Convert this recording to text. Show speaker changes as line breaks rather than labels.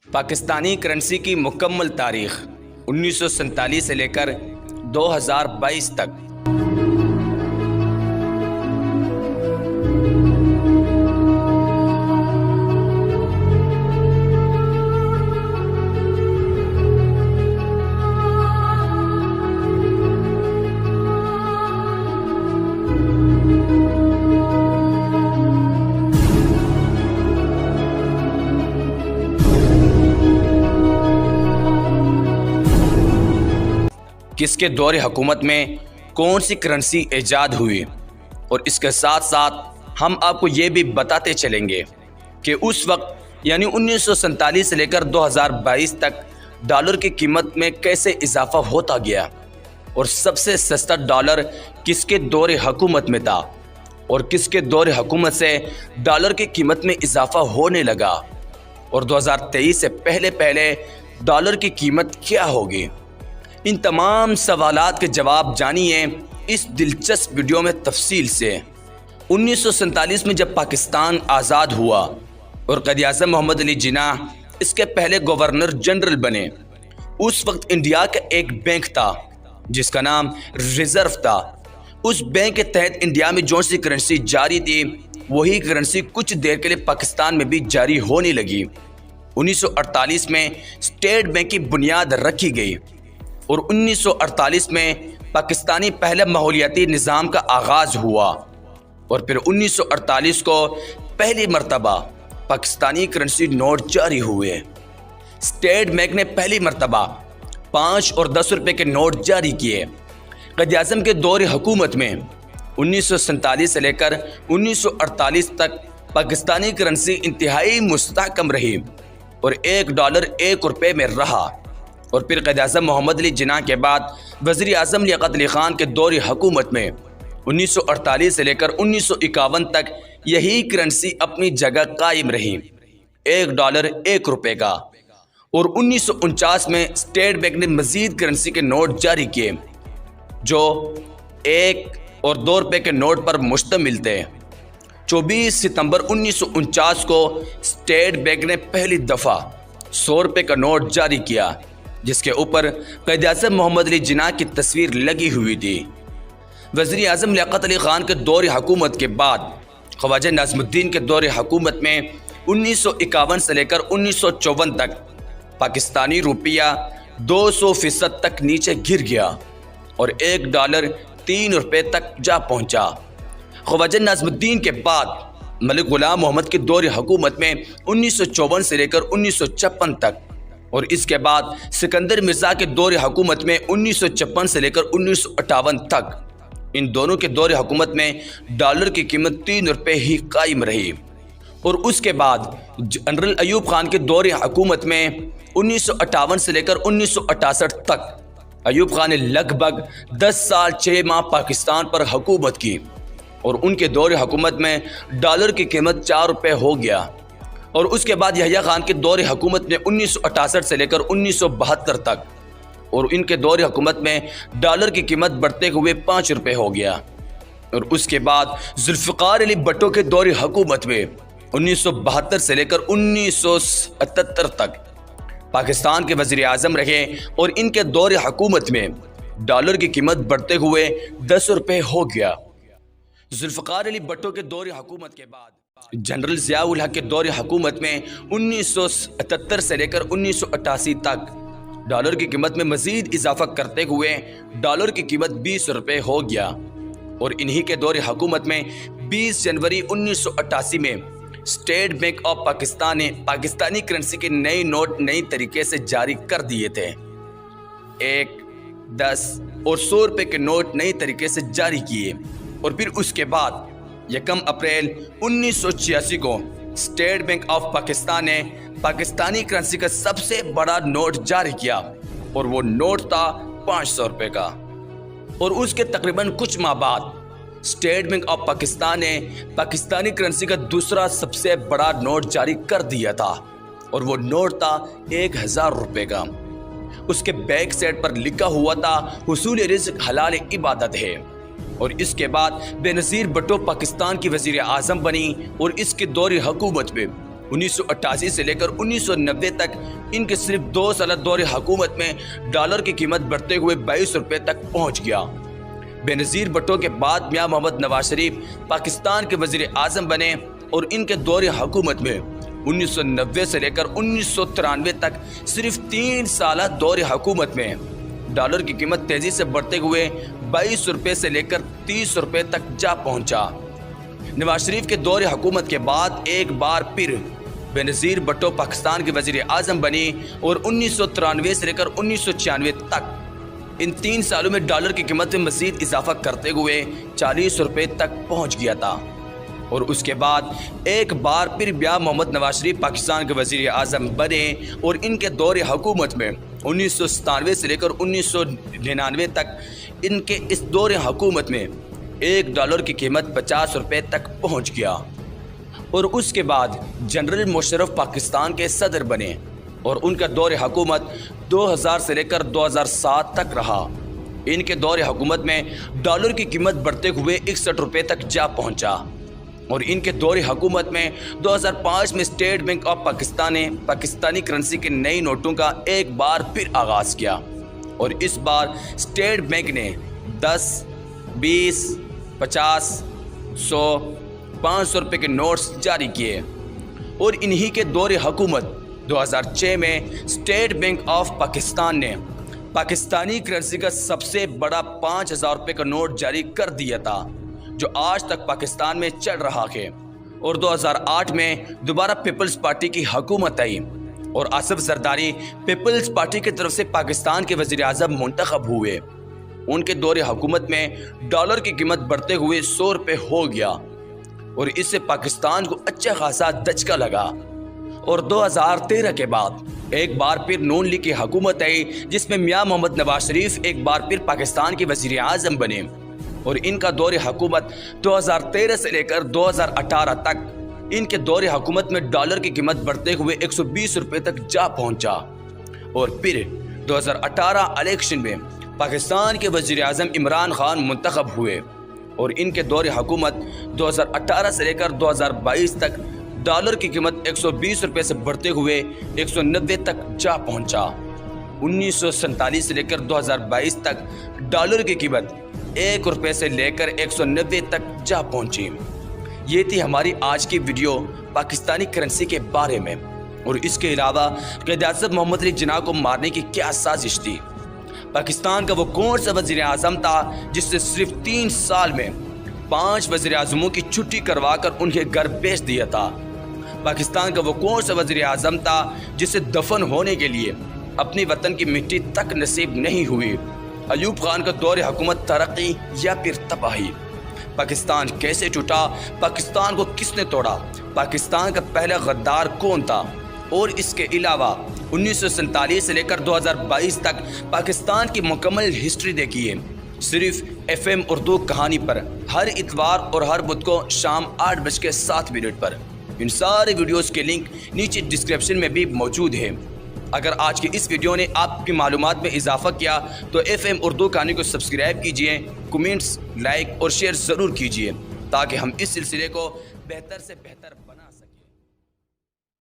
Pakistani currency کی مکمل تاریخ 1947 سے لے کر 2022 تک۔ کس کے دور حکومت میں کون سی کرنسی ایجاد ہوئی، اور اس کے ساتھ ساتھ ہم آپ کو یہ بھی بتاتے چلیں گے کہ اس وقت یعنی 1947 سے لے کر 2022 تک ڈالر کی قیمت میں کیسے اضافہ ہوتا گیا، اور سب سے سستا ڈالر کس کے دور حکومت میں تھا، اور کس کے دور حکومت سے ڈالر کی قیمت میں اضافہ ہونے لگا، اور 2023 سے پہلے ڈالر کی قیمت کیا ہوگی۔ ان تمام سوالات کے جواب جانیے اس دلچسپ ویڈیو میں تفصیل سے۔ 1947 میں جب پاکستان آزاد ہوا اور قائد-اعظم محمد علی جناح اس کے پہلے گورنر جنرل بنے، اس وقت انڈیا کا ایک بینک تھا جس کا نام ریزرو تھا۔ اس بینک کے تحت انڈیا میں جو سی کرنسی جاری تھی وہی کرنسی کچھ دیر کے لیے پاکستان میں بھی جاری ہونے لگی۔ 1948 میں اسٹیٹ بینک کی بنیاد رکھی گئی، اور 1948 میں پاکستانی پہلے ماحولیاتی نظام کا آغاز ہوا، اور پھر 1948 کو پہلی مرتبہ پاکستانی کرنسی نوٹ جاری ہوئے۔ اسٹیٹ بینک نے پہلی مرتبہ 5 اور 10 روپے کے نوٹ جاری کیے۔ قائد اعظم کے دور حکومت میں 1947 سے لے کر 1948 تک پاکستانی کرنسی انتہائی مستحکم رہی، اور $1 1 روپے میں رہا، اور پھر قائد اعظم محمد علی جناح کے بعد وزیر اعظم لیاقت علی خان کے دور حکومت میں 1948 سے لے کر 1951 تک یہی کرنسی اپنی جگہ قائم رہی، $1 1 روپے کا۔ اور 1949 میں اسٹیٹ بینک نے مزید کرنسی کے نوٹ جاری کیے جو 1 اور 2 روپے کے نوٹ پر مشتمل تھے۔ 24 ستمبر 1949 کو اسٹیٹ بینک نے پہلی دفعہ 100 روپے کا نوٹ جاری کیا، جس کے اوپر قائد اعظم محمد علی جناح کی تصویر لگی ہوئی تھی۔ وزیر اعظم لیاقت علی خان کے دور حکومت کے بعد خواجہ ناظم الدین کے دور حکومت میں 1951 سے لے کر 1954 تک پاکستانی روپیہ 200% تک نیچے گر گیا، اور $1 3 روپے تک جا پہنچا۔ خواجہ ناظم الدین کے بعد ملک غلام محمد کے دور حکومت میں 1954 سے لے کر 1956 تک، اور اس کے بعد سکندر مرزا کے دور حکومت میں 1956 سے لے کر 1958 تک، ان دونوں کے دور حکومت میں ڈالر کی قیمت 3 روپے ہی قائم رہی۔ اور اس کے بعد جنرل ایوب خان کے دور حکومت میں 1958 سے لے کر 1968 تک ایوب خان نے لگ بھگ 10 سال 6 ماہ پاکستان پر حکومت کی، اور ان کے دور حکومت میں ڈالر کی قیمت 4 روپے ہو گیا۔ اور اس کے بعد یحییٰ خان کے دور حکومت میں 1968 سے لے کر 1972 تک، اور ان کے دور حکومت میں ڈالر کی قیمت بڑھتے ہوئے 5 روپے ہو گیا۔ اور اس کے بعد ذوالفقار علی بھٹو کے دور حکومت میں 1972 سے لے کر 1977 تک پاکستان کے وزیر اعظم رہے، اور ان کے دور حکومت میں ڈالر کی قیمت بڑھتے ہوئے 10 روپے ہو گیا۔ ذوالفقار علی بھٹو کے دور حکومت کے بعد جنرل ضیاء الحق کے دور حکومت میں 1977 سے لے کر 1988 تک ڈالر کی قیمت میں مزید اضافہ کرتے ہوئے ڈالر کی قیمت 20 روپے ہو گیا، اور انہی کے دور حکومت میں 20 جنوری 1988 میں اسٹیٹ بینک آف پاکستان نے پاکستانی کرنسی کے نئے نوٹ نئی طریقے سے جاری کر دیے تھے۔ 1، 10 اور 100 روپے کے نوٹ نئی طریقے سے جاری کیے، اور پھر اس کے بعد 1 اپریل 1986 کو اسٹیٹ بینک آف پاکستان نے پاکستانی کرنسی کا سب سے بڑا نوٹ جاری کیا، اور وہ نوٹ تھا 500 روپے کا۔ اور اس کے تقریباً کچھ ماہ بعد اسٹیٹ بینک آف پاکستان نے پاکستانی کرنسی کا دوسرا سب سے بڑا نوٹ جاری کر دیا تھا، اور وہ نوٹ تھا 1000 روپے کا۔ اس کے بیک سائڈ پر لکھا ہوا تھا حصول رزق حلال عبادت ہے، اور اس کے بعد بے نظیر بھٹو پاکستان کی وزیر اعظم بنی، اور اس کے دور حکومت میں 1988 سے لے کر 1990 تک ان کے صرف 2 سال دور حکومت میں ڈالر کی قیمت بڑھتے ہوئے 22 روپے تک پہنچ گیا۔ بے نظیر بھٹو کے بعد میاں محمد نواز شریف پاکستان کے وزیر اعظم بنے اور ان کے دور حکومت میں 1990 سے لے کر 1993 تک صرف 3 سالہ دور حکومت میں ڈالر کی قیمت تیزی سے بڑھتے ہوئے 22 روپے سے لے کر 30 روپے تک جا پہنچا۔ نواز شریف کے دور حکومت کے بعد ایک بار پھر بے نظیر بھٹو پاکستان کے وزیر اعظم بنی اور 1993 سے لے کر 1996 تک ان 3 سالوں میں ڈالر کی قیمت میں مزید اضافہ کرتے ہوئے 40 روپے تک پہنچ گیا تھا، اور اس کے بعد ایک بار پھر میاں محمد نواز شریف پاکستان کے وزیر اعظم بنے اور ان کے دور حکومت میں 1997 سے لے کر 1999 تک ان کے اس دور حکومت میں $1 کی قیمت 50 روپے تک پہنچ گیا، اور اس کے بعد جنرل مشرف پاکستان کے صدر بنے اور ان کا دور حکومت 2000 سے لے کر 2007 تک رہا۔ ان کے دور حکومت میں ڈالر کی قیمت بڑھتے ہوئے 61 روپے تک جا پہنچا، اور ان کے دور حکومت میں 2005 میں اسٹیٹ بینک آف پاکستان نے پاکستانی کرنسی کے نئی نوٹوں کا ایک بار پھر آغاز کیا، اور اس بار اسٹیٹ بینک نے 10، 20، 50، 100، 500 روپے کے نوٹس جاری کیے، اور انہی کے دور حکومت 2006 میں اسٹیٹ بینک آف پاکستان نے پاکستانی کرنسی کا سب سے بڑا 5000 روپے کا نوٹ جاری کر دیا تھا، جو آج تک پاکستان میں چل رہا ہے، اور 2008 میں دوبارہ پیپلز پارٹی کی حکومت آئی اور آصف زرداری پیپلز پارٹی کی طرف سے پاکستان کے وزیر اعظم منتخب ہوئے۔ ان کے دور حکومت میں ڈالر کی قیمت بڑھتے ہوئے 100 روپے ہو گیا، اور اس سے پاکستان کو اچھا خاصا دھچکا لگا، اور 2013 کے بعد ایک بار پھر نون لیگ کی حکومت آئی، جس میں میاں محمد نواز شریف ایک بار پھر پاکستان کے وزیر اعظم بنے، اور ان کا دور حکومت 2013 سے لے کر 2018 تک ان کے دور حکومت میں ڈالر کی قیمت بڑھتے ہوئے 120 روپے تک جا پہنچا، اور پھر 2018 الیکشن میں پاکستان کے وزیر اعظم عمران خان منتخب ہوئے، اور ان کے دور حکومت 2018 سے لے کر 2022 تک ڈالر کی قیمت 120 روپے سے بڑھتے ہوئے 190 تک جا پہنچا۔ 1947 سے لے کر 2022 تک ڈالر کی قیمت 1 روپے سے لے کر 190 تک جا پہنچی۔ یہ تھی ہماری آج کی ویڈیو پاکستانی کرنسی کے بارے میں، اور اس کے علاوہ قائد اعظم محمد علی جناح کو مارنے کی کیا سازش تھی، پاکستان کا وہ کون سا وزیر اعظم تھا جس سے صرف 3 سال میں 5 وزیر اعظموں کی چھٹی کروا کر انہیں گھر بھیج دیا تھا، پاکستان کا وہ کون سا وزیر اعظم تھا جسے دفن ہونے کے لیے اپنی وطن کی مٹی تک نصیب نہیں ہوئی، ایوب خان کا دور حکومت ترقی یا پھر تباہی، پاکستان کیسے ٹوٹا، پاکستان کو کس نے توڑا، پاکستان کا پہلا غدار کون تھا، اور اس کے علاوہ 1947 سے لے کر 2022 تک پاکستان کی مکمل ہسٹری دیکھیے صرف FM اردو کہانی پر، ہر اتوار اور ہر بدھ کو شام 8:07 پر۔ ان سارے ویڈیوز کے لنک نیچے ڈسکرپشن میں بھی موجود ہے۔ اگر آج کی اس ویڈیو نے آپ کی معلومات میں اضافہ کیا تو FM اردو کہانی کو سبسکرائب کیجئے، کمنٹس، لائک اور شیئر ضرور کیجئے، تاکہ ہم اس سلسلے کو بہتر سے بہتر